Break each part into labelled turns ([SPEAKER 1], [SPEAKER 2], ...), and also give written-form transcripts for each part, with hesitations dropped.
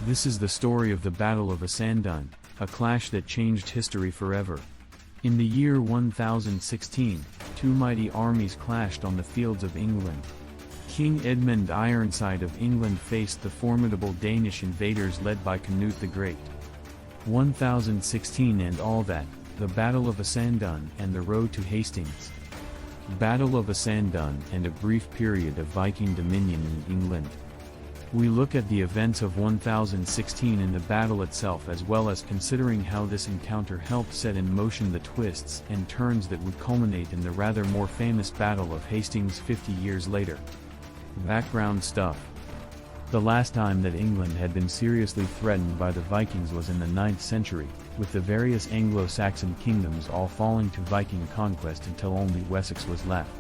[SPEAKER 1] This is the story of the Battle of Assandun, a clash that changed history forever. In the year 1016, two mighty armies clashed on the fields of England. King Edmund Ironside of England faced the formidable Danish invaders led by Canute the Great. 1016 and all that, the Battle of Assandun and the road to Hastings. Battle of Assandun and a brief period of Viking dominion in England. We look at the events of 1016 and the battle itself, as well as considering how this encounter helped set in motion the twists and turns that would culminate in the rather more famous Battle of Hastings 50 years later. Background stuff. The last time that England had been seriously threatened by the Vikings was in the 9th century, with the various Anglo-Saxon kingdoms all falling to Viking conquest until only Wessex was left.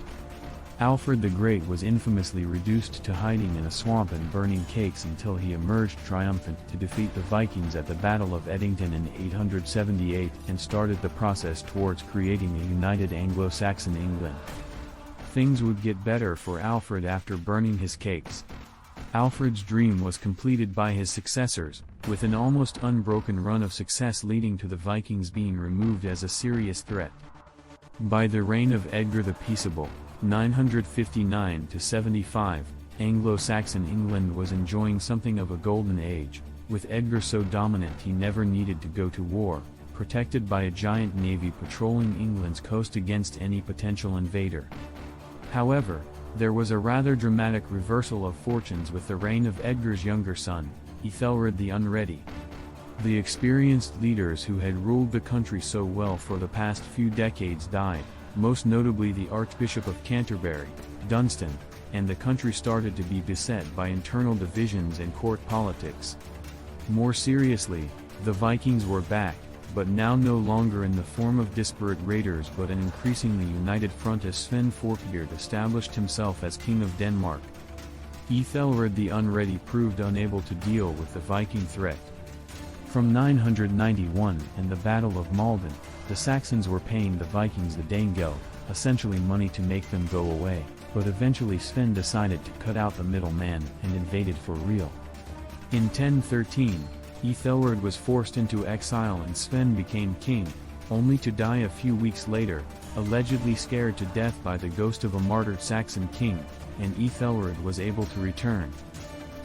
[SPEAKER 1] Alfred the Great was infamously reduced to hiding in a swamp and burning cakes until he emerged triumphant to defeat the Vikings at the Battle of Edington in 878 and started the process towards creating a united Anglo-Saxon England. Things would get better for Alfred after burning his cakes. Alfred's dream was completed by his successors, with an almost unbroken run of success leading to the Vikings being removed as a serious threat. By the reign of Edgar the Peaceable, 959 to 75, Anglo-Saxon England was enjoying something of a golden age, with Edgar so dominant he never needed to go to war, protected by a giant navy patrolling England's coast against any potential invader. However, there was a rather dramatic reversal of fortunes with the reign of Edgar's younger son, Ethelred the Unready. The experienced leaders who had ruled the country so well for the past few decades died, most notably the Archbishop of Canterbury, Dunstan, and the country started to be beset by internal divisions and court politics. More seriously, the Vikings were back, but now no longer in the form of disparate raiders but an increasingly united front as Sven Forkbeard established himself as King of Denmark. Ethelred the Unready proved unable to deal with the Viking threat. From 991 and the Battle of Maldon, the Saxons were paying the Vikings the Danegeld, essentially money to make them go away, but eventually Sven decided to cut out the middleman and invaded for real. In 1013, Ethelred was forced into exile and Sven became king, only to die a few weeks later, allegedly scared to death by the ghost of a martyred Saxon king, and Ethelred was able to return.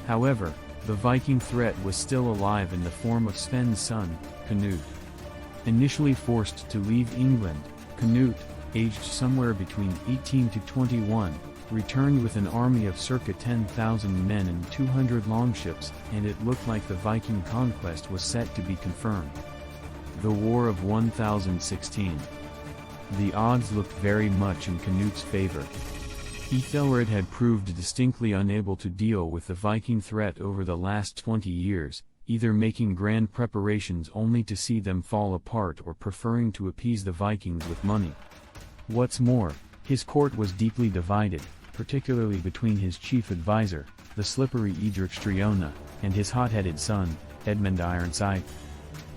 [SPEAKER 1] However, the Viking threat was still alive in the form of Sven's son, Canute. Initially forced to leave England, Canute, aged somewhere between 18 to 21, returned with an army of circa 10,000 men and 200 longships, and it looked like the Viking conquest was set to be confirmed. The War of 1016. The odds looked very much in Canute's favor. Ethelred had proved distinctly unable to deal with the Viking threat over the last 20 years, either making grand preparations only to see them fall apart or preferring to appease the Vikings with money. What's more, his court was deeply divided, particularly between his chief advisor, the slippery Edric Striona, and his hot-headed son, Edmund Ironside.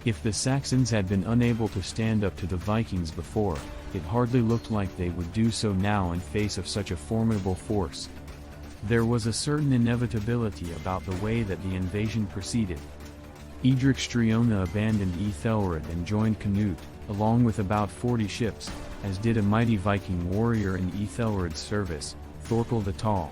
[SPEAKER 1] If the Saxons had been unable to stand up to the Vikings before, it hardly looked like they would do so now in face of such a formidable force. There was a certain inevitability about the way that the invasion proceeded. Edric Striona abandoned Ethelred and joined Canute, along with about 40 ships, as did a mighty Viking warrior in Ethelred's service, Thorkel the Tall.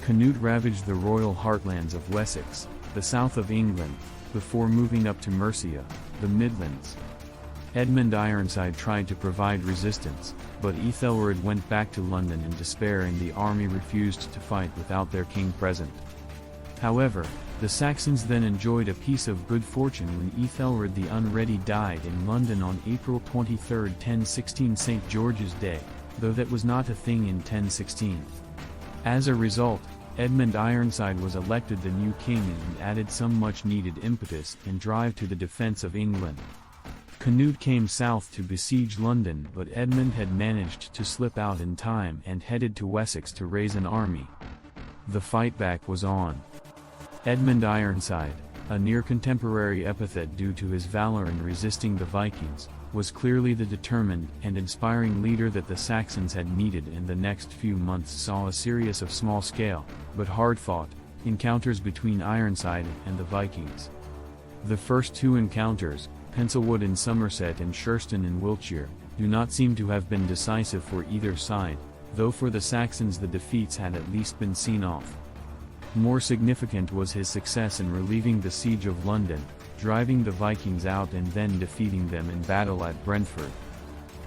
[SPEAKER 1] Canute ravaged the royal heartlands of Wessex, the south of England, before moving up to Mercia, the Midlands. Edmund Ironside tried to provide resistance, but Ethelred went back to London in despair and the army refused to fight without their king present. However, the Saxons then enjoyed a piece of good fortune when Ethelred the Unready died in London on April 23, 1016, St. George's Day, though that was not a thing in 1016. As a result, Edmund Ironside was elected the new king and added some much-needed impetus and drive to the defense of England. Canute came south to besiege London, but Edmund had managed to slip out in time and headed to Wessex to raise an army. The fight back was on. Edmund Ironside, a near-contemporary epithet due to his valor in resisting the Vikings, was clearly the determined and inspiring leader that the Saxons had needed, and the next few months saw a series of small-scale, but hard-fought, Encounters between Ironside and the Vikings. The first two encounters, Penselwood in Somerset and Shurston in Wiltshire, do not seem to have been decisive for either side, though for the Saxons the defeats had at least been seen off. More significant was his success in relieving the siege of London, driving the Vikings out and then defeating them in battle at Brentford.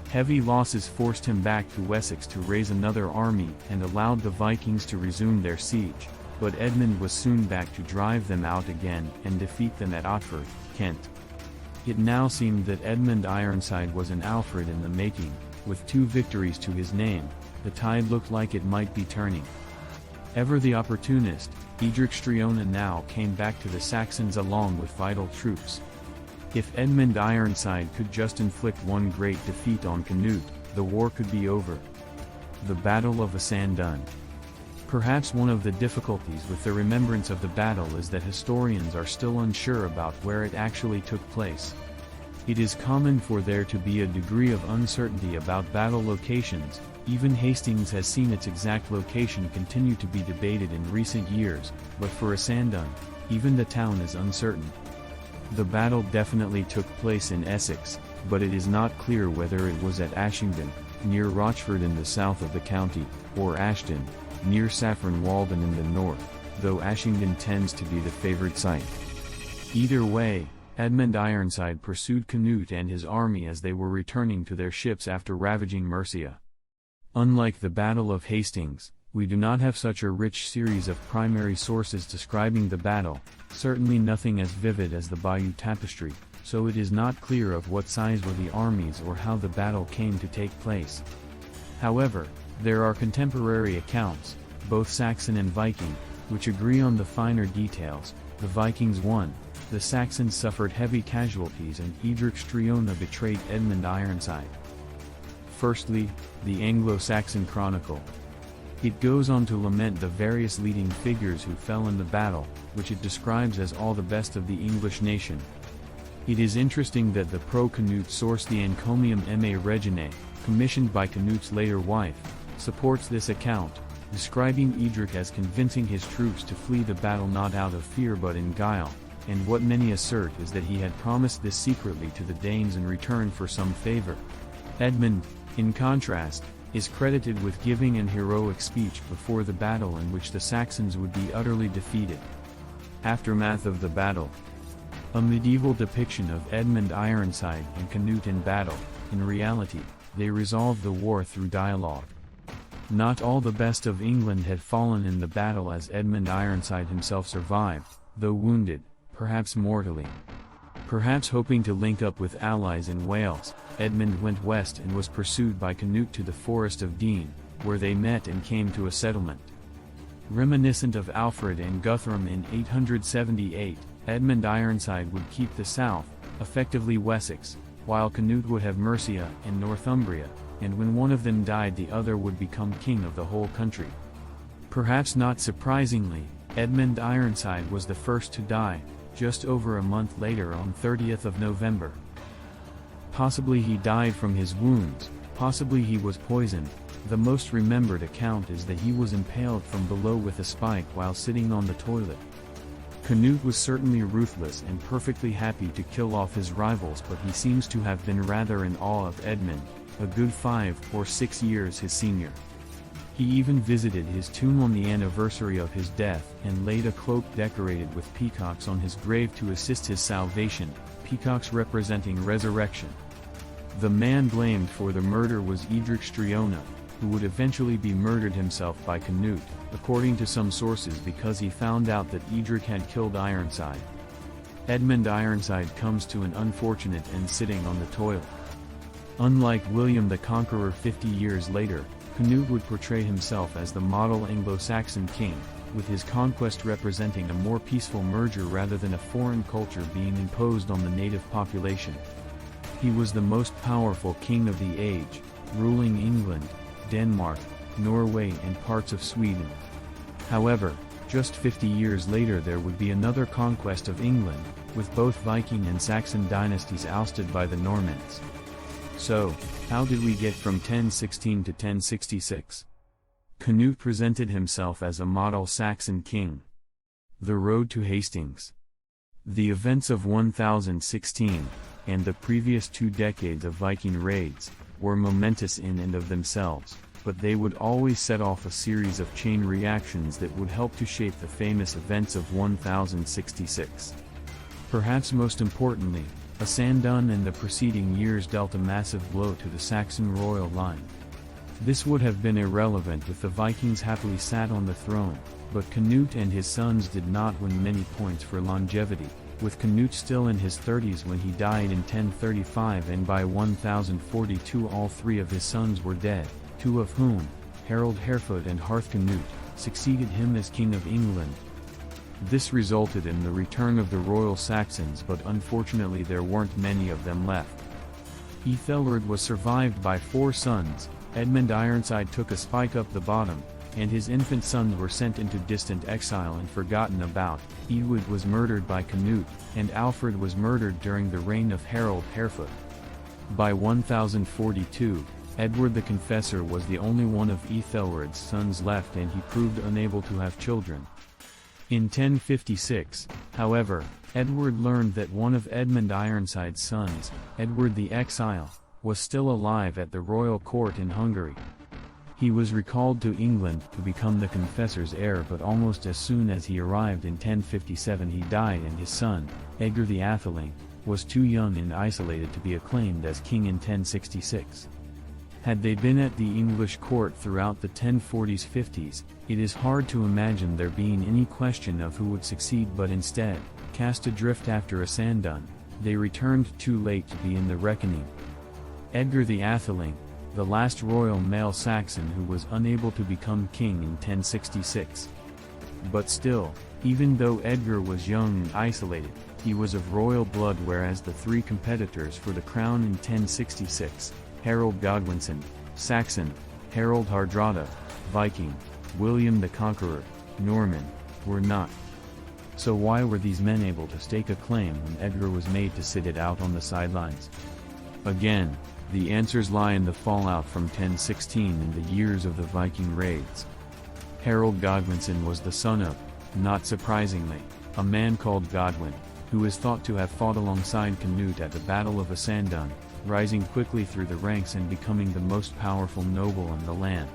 [SPEAKER 1] Heavy losses forced him back to Wessex to raise another army and allowed the Vikings to resume their siege, but Edmund was soon back to drive them out again and defeat them at Otford, Kent. It now seemed that Edmund Ironside was an Alfred in the making. With 2 victories to his name, the tide looked like it might be turning. Ever the opportunist, Edric Striona now came back to the Saxons along with vital troops. If Edmund Ironside could just inflict one great defeat on Canute, the war could be over. The Battle of Assandun. Perhaps one of the difficulties with the remembrance of the battle is that historians are still unsure about where it actually took place. It is common for there to be a degree of uncertainty about battle locations. Even Hastings has seen its exact location continue to be debated in recent years, but for Assandun, even the town is uncertain. The battle definitely took place in Essex, but it is not clear whether it was at Ashington, near Rochford in the south of the county, or Ashton, near Saffron Walden in the north, though Ashington tends to be the favored site. Either way, Edmund Ironside pursued Canute and his army as they were returning to their ships after ravaging Mercia. Unlike the Battle of Hastings, we do not have such a rich series of primary sources describing the battle, certainly nothing as vivid as the Bayeux Tapestry, so it is not clear of what size were the armies or how the battle came to take place. However, there are contemporary accounts, both Saxon and Viking, which agree on the finer details. The Vikings won, the Saxons suffered heavy casualties, and Edric Striona betrayed Edmund Ironside. Firstly, the Anglo-Saxon Chronicle. It goes on to lament the various leading figures who fell in the battle, which it describes as all the best of the English nation. It is interesting that the pro-Canute source, the Encomium Ma Reginae, commissioned by Canute's later wife, supports this account, describing Edric as convincing his troops to flee the battle not out of fear but in guile, and what many assert is that he had promised this secretly to the Danes in return for some favor. Edmund, in contrast, is credited with giving an heroic speech before the battle in which the Saxons would be utterly defeated. Aftermath of the battle. A medieval depiction of Edmund Ironside and Canute in battle. In reality, they resolved the war through dialogue. Not all the best of England had fallen in the battle, as Edmund Ironside himself survived, though wounded, perhaps mortally. Perhaps hoping to link up with allies in Wales, Edmund went west and was pursued by Canute to the forest of Dean, where they met and came to a settlement. Reminiscent of Alfred and Guthrum in 878, Edmund Ironside would keep the south, effectively Wessex, while Canute would have Mercia and Northumbria, and when one of them died the other would become king of the whole country. Perhaps not surprisingly, Edmund Ironside was the first to die, just over a month later on 30th of November. Possibly he died from his wounds, possibly he was poisoned. The most remembered account is that he was impaled from below with a spike while sitting on the toilet. Canute was certainly ruthless and perfectly happy to kill off his rivals, but he seems to have been rather in awe of Edmund, a good 5 or 6 years his senior. He even visited his tomb on the anniversary of his death and laid a cloak decorated with peacocks on his grave to assist his salvation, peacocks representing resurrection. The man blamed for the murder was Edric Striona, who would eventually be murdered himself by Canute, according to some sources, because he found out that Edric had killed Ironside. Edmund Ironside comes to an unfortunate end sitting on the toilet. Unlike William the Conqueror 50 years later, Canute would portray himself as the model Anglo-Saxon king, with his conquest representing a more peaceful merger rather than a foreign culture being imposed on the native population. He was the most powerful king of the age, ruling England, Denmark, Norway and parts of Sweden. However, just 50 years later there would be another conquest of England, with both Viking and Saxon dynasties ousted by the Normans. So, how did we get from 1016 to 1066? Canute presented himself as a model Saxon king. The road to Hastings. The events of 1016, and the previous 2 decades of Viking raids, were momentous in and of themselves, but they would always set off a series of chain reactions that would help to shape the famous events of 1066. Perhaps most importantly, Assandun and the preceding years dealt a massive blow to the Saxon royal line. This would have been irrelevant if the Vikings happily sat on the throne, but Canute and his sons did not win many points for longevity, with Canute still in his 30s when he died in 1035, and by 1042 all 3 of his sons were dead, 2 of whom, Harold Harefoot and Harthcanute, succeeded him as King of England. This resulted in the return of the royal Saxons, but unfortunately there weren't many of them left. Ethelred was survived by 4 sons. Edmund Ironside took a spike up the bottom, and his infant sons were sent into distant exile and forgotten about. Eadwig was murdered by Canute, and Alfred was murdered during the reign of Harold Harefoot. By 1042, Edward the Confessor was the only one of Ethelred's sons left, and he proved unable to have children. In 1056, however, Edward learned that one of Edmund Ironside's sons, Edward the Exile, was still alive at the royal court in Hungary. He was recalled to England to become the Confessor's heir, but almost as soon as he arrived in 1057 he died, and his son, Edgar the Atheling, was too young and isolated to be acclaimed as king in 1066. Had they been at the English court throughout the 1040s-50s, it is hard to imagine there being any question of who would succeed, but instead, cast adrift after Assandun, they returned too late to be in the reckoning. Edgar the Atheling, the last royal male Saxon who was unable to become king in 1066. But still, even though Edgar was young and isolated, he was of royal blood, whereas the 3 competitors for the crown in 1066, Harold Godwinson, Saxon, Harold Hardrada, Viking, William the Conqueror, Norman, were not. So why were these men able to stake a claim when Edgar was made to sit it out on the sidelines? Again, the answers lie in the fallout from 1016 and the years of the Viking raids. Harold Godwinson was the son of, not surprisingly, a man called Godwin, who is thought to have fought alongside Canute at the Battle of Assandun, rising quickly through the ranks and becoming the most powerful noble in the land.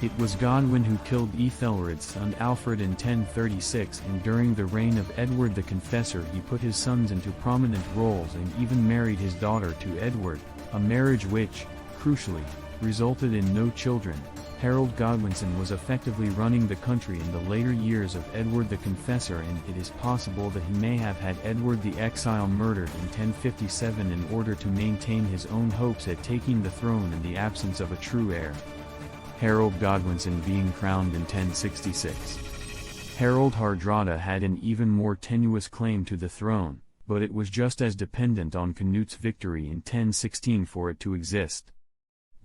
[SPEAKER 1] It was Godwin who killed Ethelred's son Alfred in 1036, and during the reign of Edward the Confessor he put his sons into prominent roles and even married his daughter to Edward, a marriage which, crucially, resulted in no children. Harold Godwinson was effectively running the country in the later years of Edward the Confessor, and it is possible that he may have had Edward the Exile murdered in 1057 in order to maintain his own hopes at taking the throne in the absence of a true heir. Harold Godwinson being crowned in 1066. Harold Hardrada had an even more tenuous claim to the throne, but it was just as dependent on Canute's victory in 1016 for it to exist.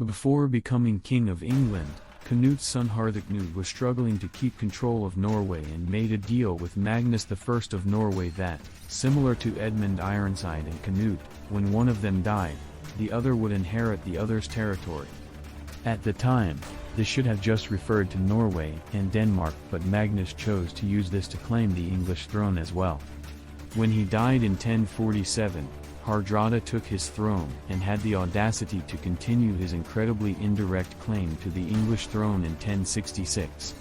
[SPEAKER 1] Before becoming King of England, Canute's son Harthacnut was struggling to keep control of Norway and made a deal with Magnus I of Norway that, similar to Edmund Ironside and Canute, when one of them died, the other would inherit the other's territory. At the time, this should have just referred to Norway and Denmark, but Magnus chose to use this to claim the English throne as well. When he died in 1047, Hardrada took his throne and had the audacity to continue his incredibly indirect claim to the English throne in 1066.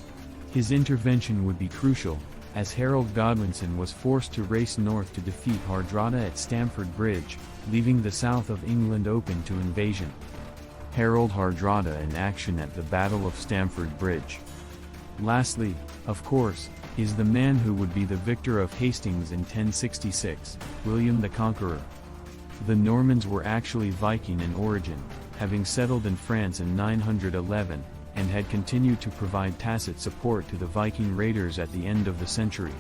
[SPEAKER 1] His intervention would be crucial, as Harold Godwinson was forced to race north to defeat Hardrada at Stamford Bridge, leaving the south of England open to invasion. Harold Hardrada in action at the Battle of Stamford Bridge. Lastly, of course, is the man who would be the victor of Hastings in 1066, William the Conqueror. The Normans were actually Viking in origin, having settled in France in 911, and had continued to provide tacit support to the Viking raiders at the end of the century.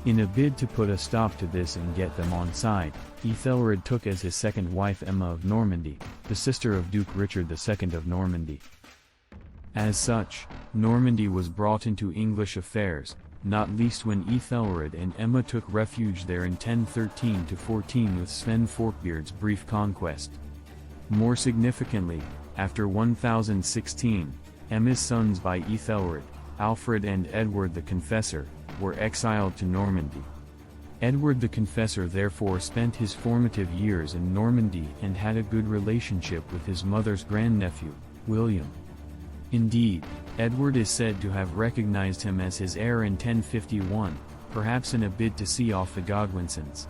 [SPEAKER 1] In a bid to put a stop to this and get them on side, Ethelred took as his second wife Emma of Normandy, the sister of Duke Richard II of Normandy. As such, Normandy was brought into English affairs, not least when Ethelred and Emma took refuge there in 1013-14 with Sven Forkbeard's brief conquest. More significantly, after 1016, Emma's sons by Ethelred, Alfred and Edward the Confessor, were exiled to Normandy. Edward the Confessor therefore spent his formative years in Normandy and had a good relationship with his mother's grandnephew, William. Indeed, Edward is said to have recognized him as his heir in 1051, perhaps in a bid to see off the Godwinsons.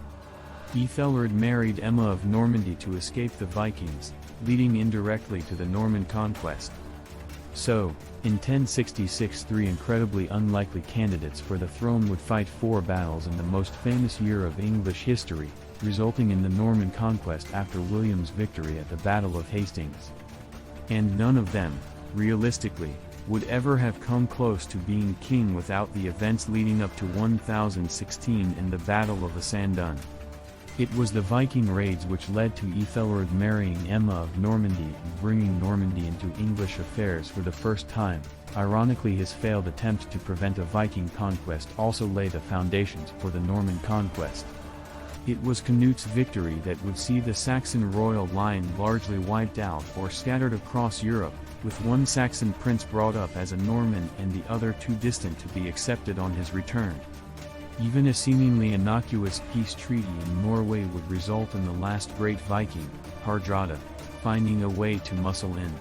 [SPEAKER 1] Ethelred married Emma of Normandy to escape the Vikings, leading indirectly to the Norman conquest. So, in 1066 three incredibly unlikely candidates for the throne would fight 4 battles in the most famous year of English history, resulting in the Norman conquest after William's victory at the Battle of Hastings. And none of them, realistically, would ever have come close to being king without the events leading up to 1016 and the Battle of Assandun. It was the Viking raids which led to Ethelred marrying Emma of Normandy and bringing Normandy into English affairs for the first time. Ironically, his failed attempt to prevent a Viking conquest also laid the foundations for the Norman conquest. It was Canute's victory that would see the Saxon royal line largely wiped out or scattered across Europe, with one Saxon prince brought up as a Norman and the other too distant to be accepted on his return. Even a seemingly innocuous peace treaty in Norway would result in the last great Viking, Hardrada, finding a way to muscle in.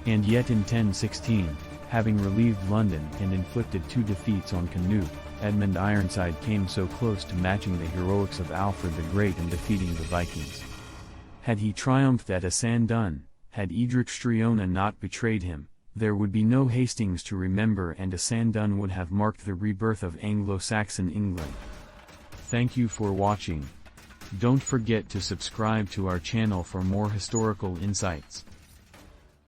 [SPEAKER 1] And yet in 1016, having relieved London and inflicted 2 defeats on Canute, Edmund Ironside came so close to matching the heroics of Alfred the Great in defeating the Vikings. Had he triumphed at Assandun, had Edric Striona not betrayed him, there would be no Hastings to remember, and Assandun would have marked the rebirth of Anglo-Saxon England. Thank you for watching. Don't forget to subscribe to our channel for more historical insights.